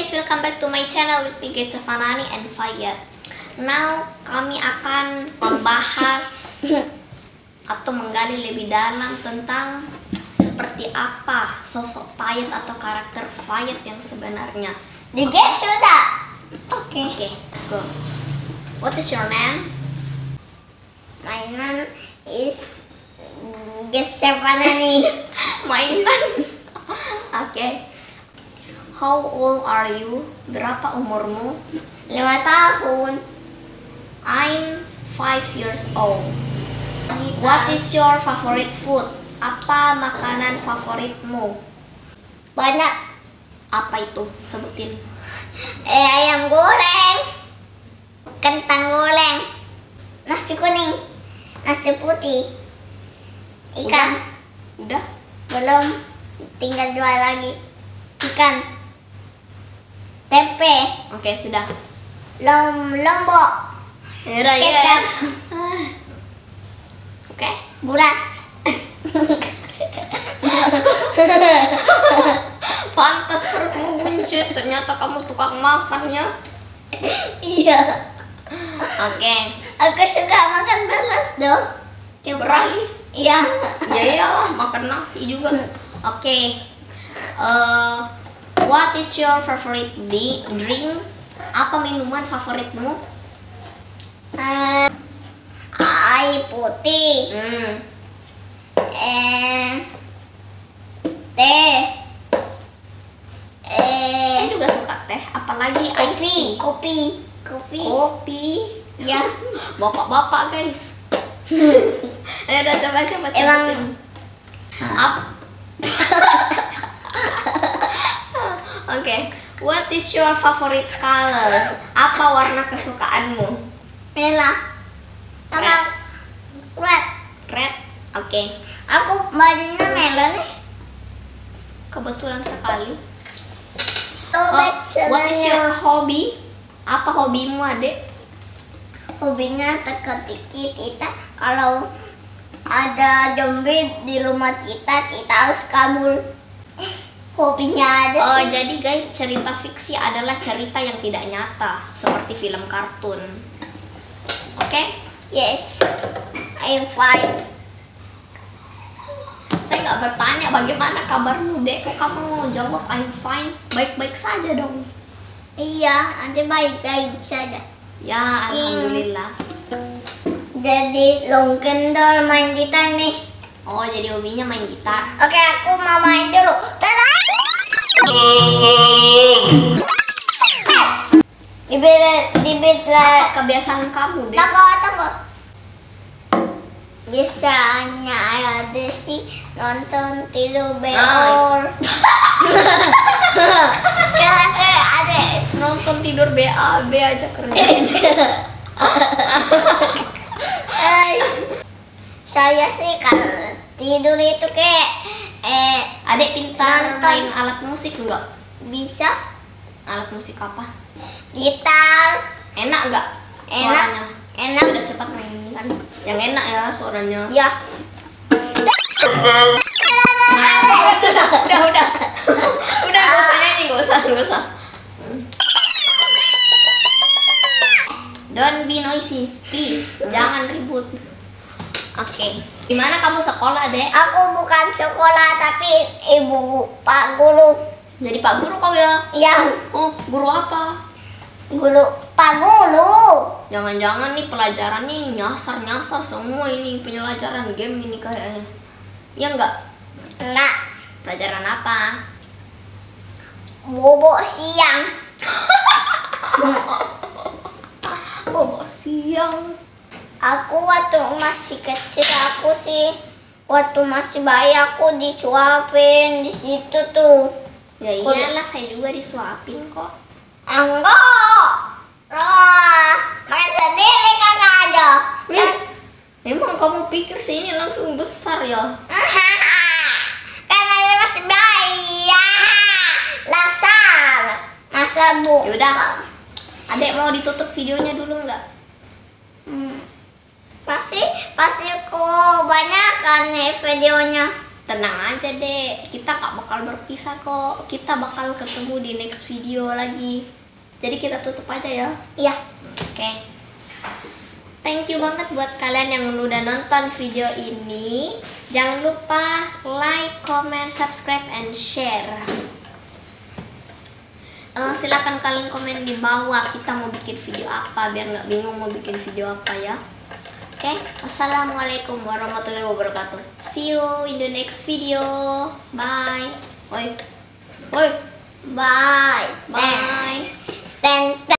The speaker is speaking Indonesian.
guys, welcome back to my channel with me Getsafanani and Fayad. Now, kami akan membahas atau menggali lebih dalam tentang seperti apa sosok Fayad atau karakter Fayad yang sebenarnya. Di game sudah. Okay, let's go. What is your name? My name is Getsafanani. Mainan. Okay. How old are you? Berapa umurmu? 5 tahun. I'm 5 years old. What is your favorite food? Apa makanan favoritmu? Banyak. Apa itu? Sebutin. Ayam goreng, kentang goreng, nasi kuning, nasi putih, ikan. Udah? Belum, tinggal 2 lagi. Ikan, tempe, Oke, sudah. lombok, Ya. kecap, Oke. buras. Pantas perutmu buncit. Ternyata kamu tukang makan ya. Iya. Oke. Aku suka makan beras dong. Beras? Iya. Ya iyalah, makan nasi juga. Oke. What is your favorite drink? Apa minuman favoritmu? Air putih, teh, Saya juga suka teh, apalagi ice tea. kopi. Kopi. Ya. Bapak-bapak guys. Ayo udah coba Emang- Oke. What is your favorite color? Apa warna kesukaanmu? Merah. Sama red. Red. Oke. Aku bajunya merah nih. Kebetulan sekali. Tobek What is celana. your hobby? Apa hobimu, Adek? Hobinya teka-teki kita. Kalau ada zombie di rumah kita harus kabur. Hobinya ada Oh, sih. jadi guys, cerita fiksi adalah cerita yang tidak nyata, seperti film kartun. Oke? Yes, I'm fine. Saya nggak bertanya bagaimana kabarmu, Dek. Kok kamu jawab I'm fine? Baik-baik saja dong. Iya, nanti baik-baik saja. Ya, alhamdulillah. Jadi long kendor main gitar nih. Oh, jadi hobinya main gitar. Oke, aku mau main dulu. Dibit lah. Kebiasaan kamu, Dek. Tunggu. Biasanya ada sih nonton tidur beor. Karena saya ada. Nonton tidur BAB aja kerja. Saya sih kalau tidur itu kayak Adek pintar Nonton. main alat musik enggak? bisa Alat musik apa? gitar. Enak enggak? Enak. Suaranya? Enak. Udah cepat main ini kan. Yang enak ya suaranya. Ya. Udah. Udah gak usah nyanyi, gak usah. Don't be noisy, please. Jangan ribut. Oke. Gimana kamu sekolah, Dek? Aku bukan sekolah tapi ibu Pak Guru. Jadi Pak Guru kau ya? Ya, Oh, guru apa? Pak Guru. Jangan-jangan nih pelajarannya ini nyasar semua ini pelajaran game ini kayaknya. Ya enggak? Enggak, Pelajaran apa? bobo siang. Bobo siang. Aku waktu masih kecil waktu masih bayi aku disuapin di situ tuh. Ya iyalah, saya juga disuapin kok. Enggak. Makan sendiri kan ada. Wih, emang kamu pikir sih ini langsung besar ya? Karena dia masih bayi. Lasar. Masa bu. Yaudah, Adek mau ditutup videonya dulu nggak? Pasti kok banyak kan nih videonya. tenang aja dek, kita gak bakal berpisah kok. Kita bakal ketemu di next video lagi. Jadi kita tutup aja ya. Iya. Oke. Thank you banget buat kalian yang udah nonton video ini. Jangan lupa like, comment, subscribe, and share. Silakan kalian komen di bawah kita mau bikin video apa, biar nggak bingung mau bikin video apa ya. Oke, wassalamualaikum warahmatullahi wabarakatuh. See you in the next video. Bye. Oi. Bye. Bye. Ten.